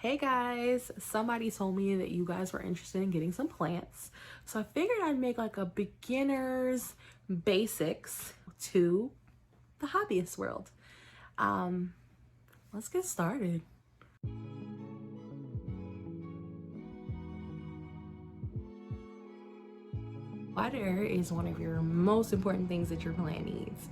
Hey guys, somebody told me that you guys were interested in getting some plants. So I figured I'd make like a beginner's basics to the hobbyist world. Let's get started. Water is one of your most important things that your plant needs.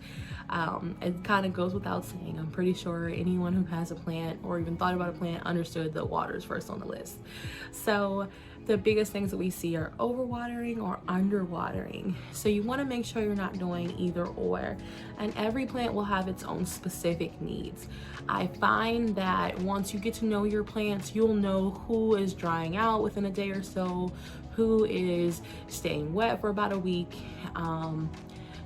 It kind of goes without saying. I'm pretty sure anyone who has a plant or even thought about a plant understood that water is first on the list. So the biggest things that we see are overwatering or underwatering. So you want to make sure you're not doing either or. And every plant will have its own specific needs. I find that once you get to know your plants, you'll know who is drying out within a day or so, who is staying wet for about a week.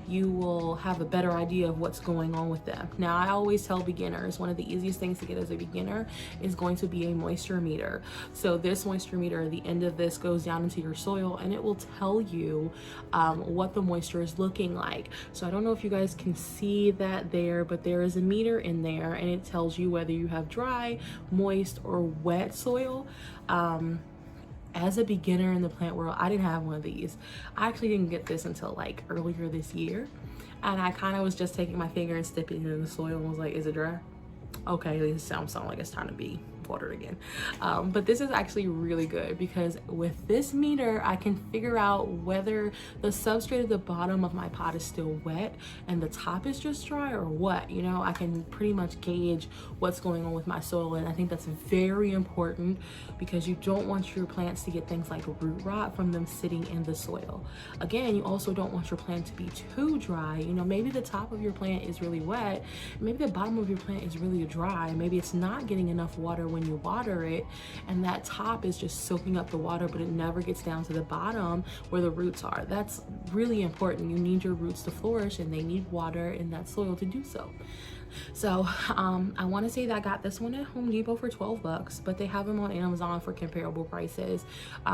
You will have a better idea of what's going on with them. Now, I always tell beginners, one of the easiest things to get as a beginner is going to be a moisture meter. So this moisture meter, at the end of this, goes down into your soil and it will tell you what the moisture is looking like. So I don't know if you guys can see that there, but there is a meter in there and it tells you whether you have dry, moist, or wet soil. As a beginner in the plant world, I didn't have one of these. I actually didn't get this until like earlier this year. And I kind of was just taking my finger and sticking it in the soil and was like, is it dry? Okay, this sounds like it's time to be watered again. But this is actually really good because with this meter, I can figure out whether the substrate at the bottom of my pot is still wet and the top is just dry or what. You know, I can pretty much gauge what's going on with my soil, and I think that's very important because you don't want your plants to get things like root rot from them sitting in the soil. Again, you also don't want your plant to be too dry. You know, maybe the top of your plant is really wet, maybe the bottom of your plant is really dry, maybe it's not getting enough water when you water it, and that top is just soaking up the water, but it never gets down to the bottom where the roots are. That's really important. You need your roots to flourish and they need water in that soil to do so. So I want to say that I got this one at Home Depot for 12 bucks, but they have them on Amazon for comparable prices.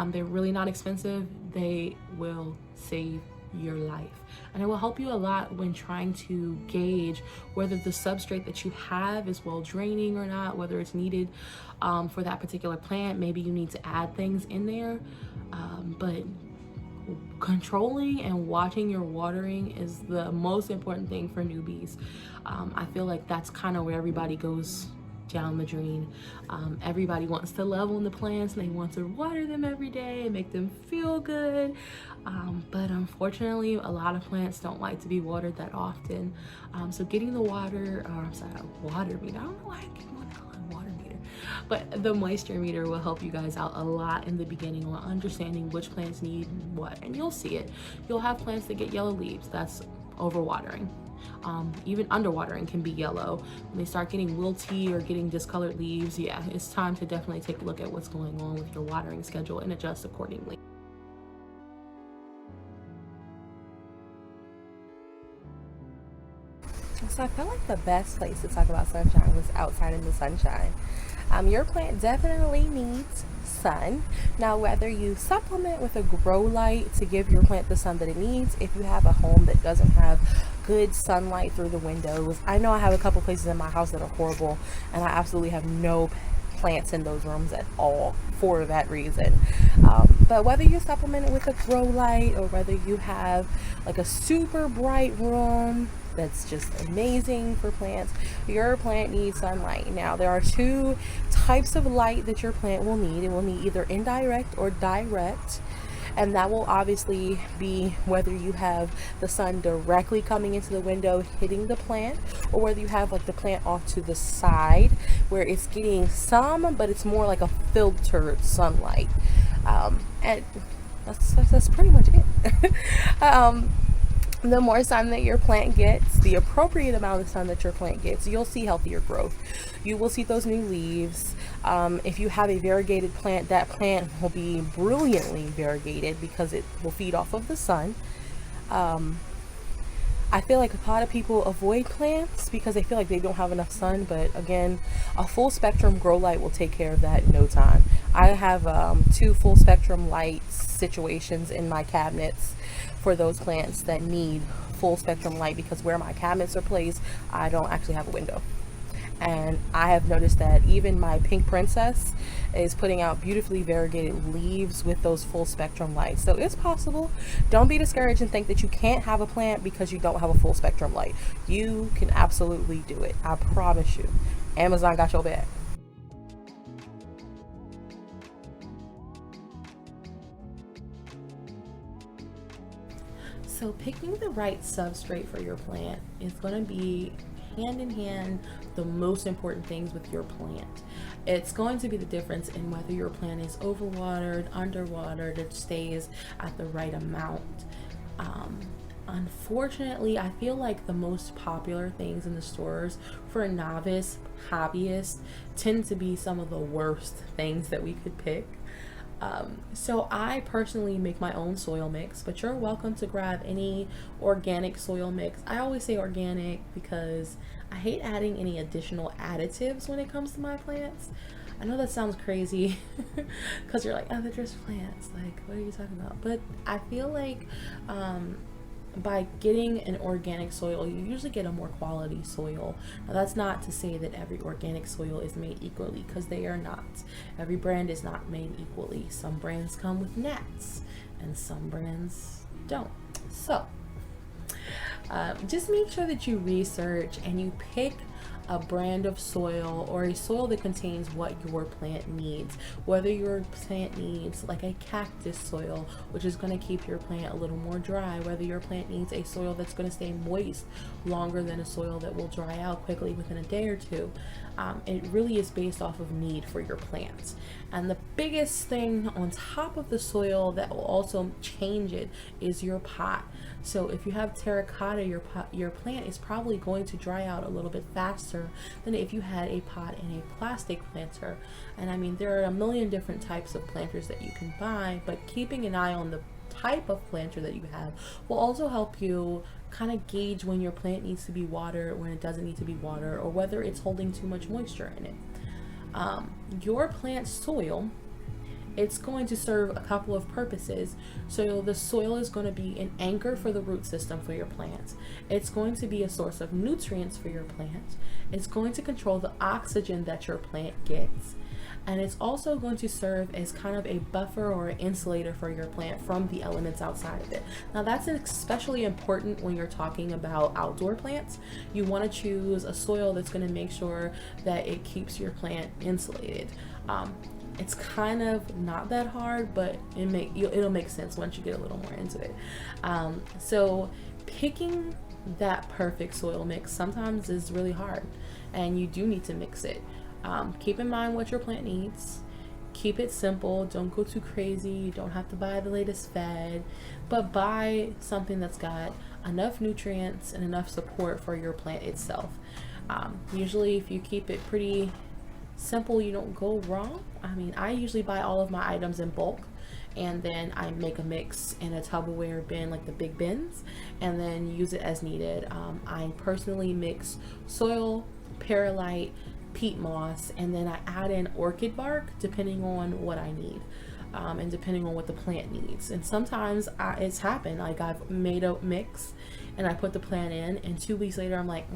They're really not expensive. They will save your life, and it will help you a lot when trying to gauge whether the substrate that you have is well draining or not, whether it's needed for that particular plant. Maybe you need to add things in there, but controlling and watching your watering is the most important thing for newbies. I feel like that's kind of where everybody goes down the drain. Everybody wants to level in the plants and they want to water them every day and make them feel good, but unfortunately a lot of plants don't like to be watered that often. So getting the water meter, I don't know why I keep wanting to call it water meter, but the moisture meter will help you guys out a lot in the beginning on understanding which plants need what, and you'll see it. You'll have plants that get yellow leaves. That's overwatering. Even underwatering can be yellow. When they start getting wilty or getting discolored leaves, yeah, it's time to definitely take a look at what's going on with your watering schedule and adjust accordingly. So I feel like the best place to talk about sunshine was outside in the sunshine. Your plant definitely needs sun. Now, whether you supplement with a grow light to give your plant the sun that it needs, if you have a home that doesn't have good sunlight through the windows. I know I have a couple places in my house that are horrible, and I absolutely have no plants in those rooms at all for that reason. But whether you supplement it with a grow light or whether you have like a super bright room that's just amazing for plants, your plant needs sunlight. Now, there are two types of light that your plant will need. It will need either indirect or direct, and that will obviously be whether you have the sun directly coming into the window hitting the plant, or whether you have like the plant off to the side where it's getting some, but it's more like a filtered sunlight. And that's pretty much it. The more sun that your plant gets, the appropriate amount of sun that your plant gets, you'll see healthier growth. You will see those new leaves. If you have a variegated plant, that plant will be brilliantly variegated because it will feed off of the sun. I feel like a lot of people avoid plants because they feel like they don't have enough sun, but again, a full spectrum grow light will take care of that in no time. I have 2 full spectrum light situations in my cabinets for those plants that need full spectrum light because where my cabinets are placed, I don't actually have a window. And I have noticed that even my pink princess is putting out beautifully variegated leaves with those full spectrum lights. So it's possible. Don't be discouraged and think that you can't have a plant because you don't have a full spectrum light. You can absolutely do it. I promise you. Amazon got your back. So picking the right substrate for your plant is going to be hand in hand the most important things with your plant. It's going to be the difference in whether your plant is overwatered, underwatered, it stays at the right amount. Unfortunately, I feel like the most popular things in the stores for a novice hobbyist tend to be some of the worst things that we could pick. So I personally make my own soil mix, but you're welcome to grab any organic soil mix. I always say organic because I hate adding any additional additives when it comes to my plants. I know that sounds crazy because you're like, oh, they're just plants. Like, what are you talking about? But I feel like by getting an organic soil, you usually get a more quality soil. Now, that's not to say that every organic soil is made equally, because they are not. Every brand is not made equally. Some brands come with gnats, and some brands don't. So, just make sure that you research and you pick a brand of soil or a soil that contains what your plant needs. Whether your plant needs like a cactus soil, which is going to keep your plant a little more dry, whether your plant needs a soil that's going to stay moist longer than a soil that will dry out quickly within a day or two. It really is based off of need for your plants. And the biggest thing on top of the soil that will also change it is your pot. So if you have terracotta, your plant is probably going to dry out a little bit faster than if you had a pot and a plastic planter. And I mean, there are a million different types of planters that you can buy, but keeping an eye on the type of planter that you have will also help you kind of gauge when your plant needs to be watered, when it doesn't need to be watered, or whether it's holding too much moisture in it. Your plant soil, it's going to serve a couple of purposes. So the soil is going to be an anchor for the root system for your plant. It's going to be a source of nutrients for your plant. It's going to control the oxygen that your plant gets. And it's also going to serve as kind of a buffer or an insulator for your plant from the elements outside of it. Now that's especially important when you're talking about outdoor plants. You want to choose a soil that's going to make sure that it keeps your plant insulated. It's kind of not that hard, but it'll make sense once you get a little more into it. So picking that perfect soil mix sometimes is really hard, and you do need to mix it. Keep in mind what your plant needs. Keep it simple. Don't go too crazy. You don't have to buy the latest fad, but buy something that's got enough nutrients and enough support for your plant itself. Usually if you keep it pretty simple, you don't go wrong. I mean, I usually buy all of my items in bulk, and then I make a mix in a Tupperware bin, like the big bins, and then use it as needed. I personally mix soil, perlite, peat moss, and then I add in orchid bark depending on what I need, and depending on what the plant needs. And sometimes it's happened, like I've made a mix and I put the plant in, and 2 weeks later I'm like,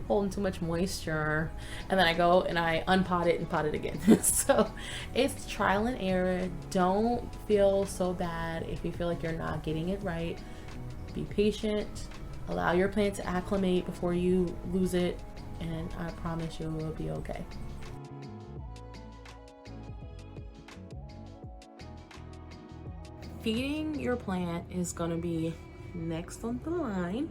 holding too much moisture, and then I go and I unpot it and pot it again. So it's trial and error. Don't feel so bad if you feel like you're not getting it right. Be patient, allow your plant to acclimate before you lose it, and I promise you it will be okay. Feeding your plant is going to be next on the line.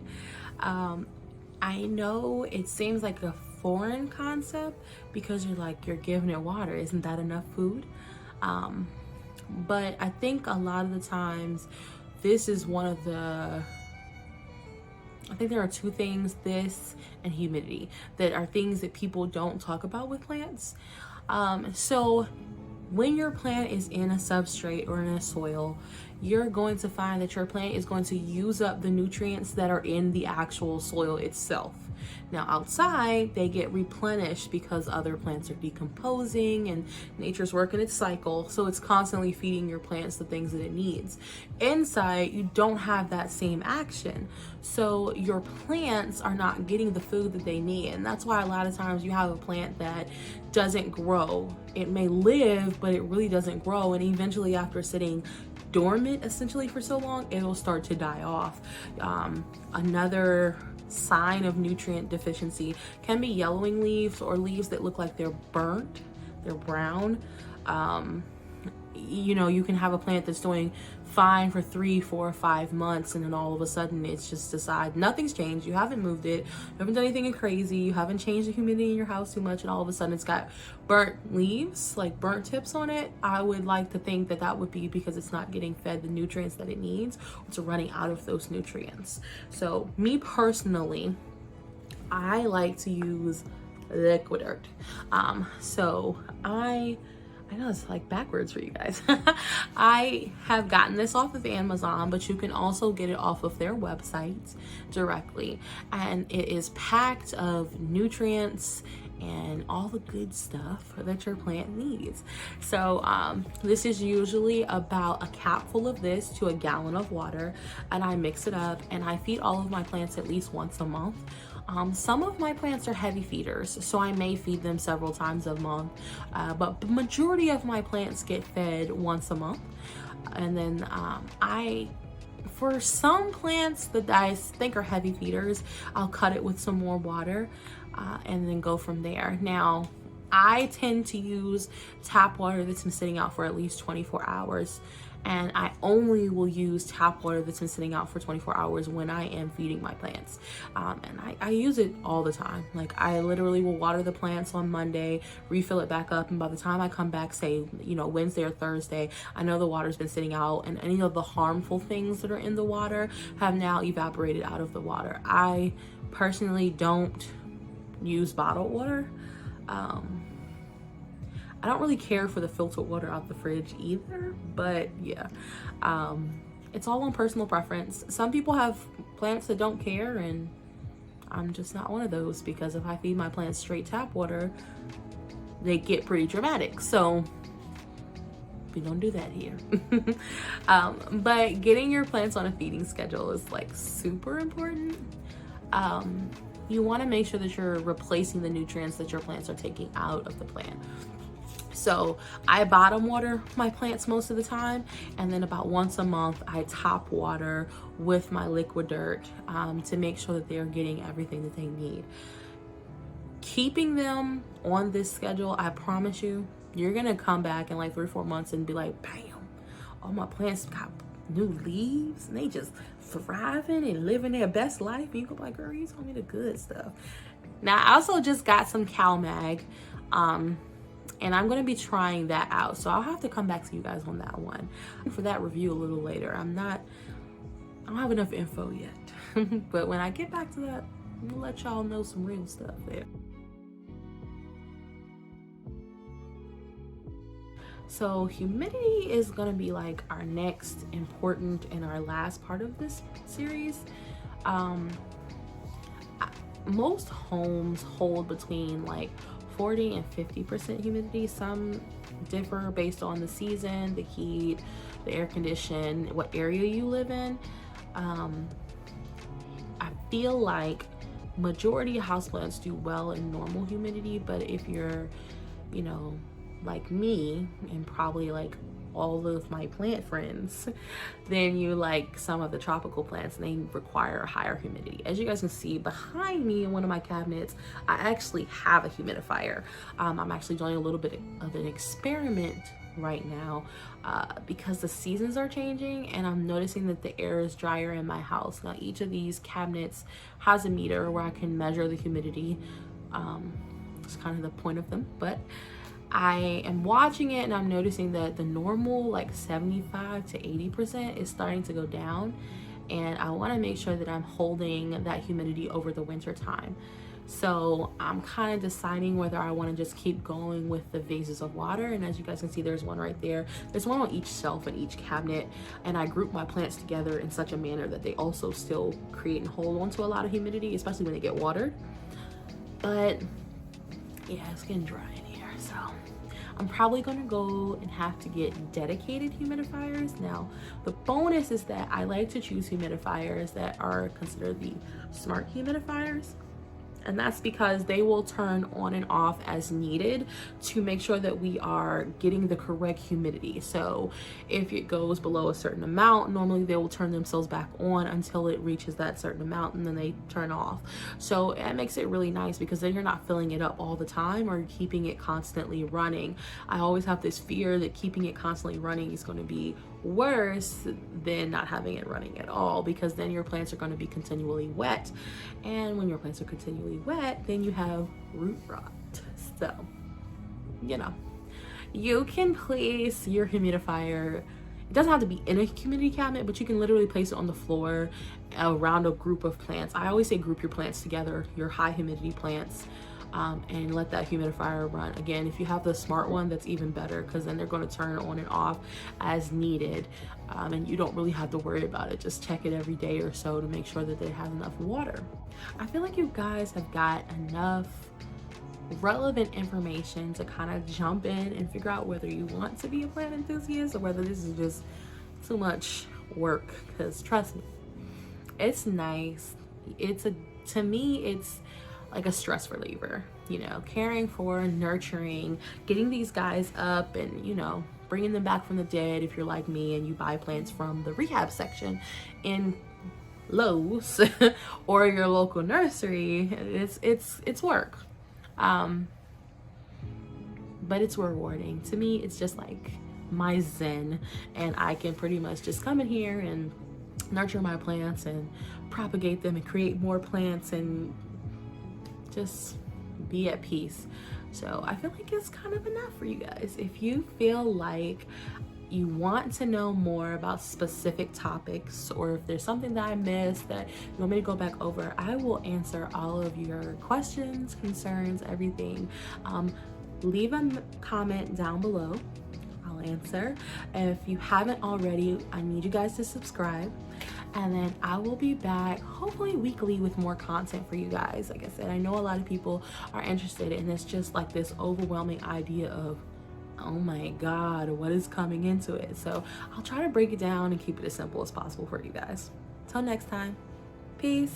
I know it seems like a foreign concept because you're giving it water. Isn't that enough food? But I think a lot of the times this is one of the, I think there are two things, this and humidity, that are things that people don't talk about with plants. So when your plant is in a substrate or in a soil, you're going to find that your plant is going to use up the nutrients that are in the actual soil itself. Now outside, they get replenished because other plants are decomposing and nature's working its cycle. So it's constantly feeding your plants the things that it needs. Inside, you don't have that same action. So your plants are not getting the food that they need. And that's why a lot of times you have a plant that doesn't grow. It may live, but it really doesn't grow. And eventually, after sitting dormant essentially for so long, it'll start to die off. Another sign of nutrient deficiency can be yellowing leaves, or leaves that look like they're burnt, they're brown. You know, you can have a plant that's doing fine for 3, 4, 5 months, and then all of a sudden it's just decide nothing's changed. You haven't moved it, you haven't done anything crazy, you haven't changed the humidity in your house too much, and all of a sudden it's got burnt leaves, like burnt tips on it. I would like to think that that would be because it's not getting fed the nutrients that it needs. It's running out of those nutrients. So me personally, I like to use liquid dirt. So I know it's like backwards for you guys. I have gotten this off of Amazon, but you can also get it off of their website directly. And it is packed of nutrients and all the good stuff that your plant needs. So this is usually about a capful of this to a gallon of water, and I mix it up and I feed all of my plants at least once a month. Some of my plants are heavy feeders, so I may feed them several times a month, but the majority of my plants get fed once a month. And then for some plants that I think are heavy feeders, I'll cut it with some more water and then go from there. Now, I tend to use tap water that's been sitting out for at least 24 hours. And I only will use tap water that's been sitting out for 24 hours when I am feeding my plants. And I use it all the time. Like, I literally will water the plants on Monday, refill it back up, and by the time I come back, say, you know, Wednesday or Thursday, I know the water's been sitting out and any of the harmful things that are in the water have now evaporated out of the water. I personally don't use bottled water. I don't really care for the filtered water out the fridge either, but yeah, it's all on personal preference. Some people have plants that don't care, and I'm just not one of those, because if I feed my plants straight tap water, they get pretty dramatic. So we don't do that here. But getting your plants on a feeding schedule is like super important. You want to make sure that you're replacing the nutrients that your plants are taking out of the plant. So I bottom water my plants most of the time, and then about once a month I top water with my liquid dirt to make sure that they're getting everything that they need. Keeping them on this schedule, I promise you, you're gonna come back in like 3 or 4 months and be like, bam, all my plants got new leaves and they just thriving and living their best life. And you go like, girl, you told me the good stuff. Now I also just got some CalMag, and I'm going to be trying that out. So I'll have to come back to you guys on that one for that review a little later. I don't have enough info yet. But when I get back to that, we'll let y'all know some real stuff there. So humidity is going to be like our next important and our last part of this series. Most homes hold between like 40 and 50% humidity. Some differ based on the season, the heat, the air condition, what area you live in. I feel like majority of houseplants do well in normal humidity, but if you're, you know, like me and probably like all of my plant friends, then you like some of the tropical plants, and they require a higher humidity. As you guys can see behind me in one of my cabinets, I actually have a humidifier. I'm actually doing a little bit of an experiment right now because the seasons are changing and I'm noticing that the air is drier in my house. Now each of these cabinets has a meter where I can measure the humidity. It's kind of the point of them, but I am watching it and I'm noticing that the normal like 75 to 80% is starting to go down, and I want to make sure that I'm holding that humidity over the winter time. So I'm kind of deciding whether I want to just keep going with the vases of water. And as you guys can see, there's one right there. There's one on each shelf in each cabinet. And I group my plants together in such a manner that they also still create and hold on to a lot of humidity, especially when they get watered. But yeah, it's getting dry in here. So I'm probably gonna go and have to get dedicated humidifiers. Now, the bonus is that I like to choose humidifiers that are considered the smart humidifiers. And that's because they will turn on and off as needed to make sure that we are getting the correct humidity. So if it goes below a certain amount, normally they will turn themselves back on until it reaches that certain amount, and then they turn off. So it makes it really nice because then you're not filling it up all the time or keeping it constantly running. I always have this fear that keeping it constantly running is going to be worse than not having it running at all, because then your plants are going to be continually wet, and when your plants are continually wet, then you have root rot. So you know, you can place your humidifier, it doesn't have to be in a humidity cabinet, but you can literally place it on the floor around a group of plants. I always say group your plants together, your high humidity plants, and let that humidifier run. Again, if you have the smart one, that's even better, because then they're going to turn on and off as needed, and you don't really have to worry about it. Just check it every day or so to make sure that they have enough water. I feel like you guys have got enough relevant information to kind of jump in and figure out whether you want to be a plant enthusiast or whether this is just too much work, because trust me, it's nice. To me, it's like a stress reliever, you know, caring for, nurturing, getting these guys up and, you know, bringing them back from the dead. If you're like me and you buy plants from the rehab section in Lowe's or your local nursery, it's work. But it's rewarding. To me, it's just like my zen, and I can pretty much just come in here and nurture my plants and propagate them and create more plants and just be at peace. So I feel like it's kind of enough for you guys. If you feel like you want to know more about specific topics, or if there's something that I missed that you want me to go back over, I will answer all of your questions, concerns, everything. Leave a comment down below. I'll answer. If you haven't already, I need you guys to subscribe, and then I will be back hopefully weekly with more content for you guys. Like I said, I know a lot of people are interested, and it's just like this overwhelming idea of, oh my God, what is coming into it? So I'll try to break it down and keep it as simple as possible for you guys. Till next time, peace.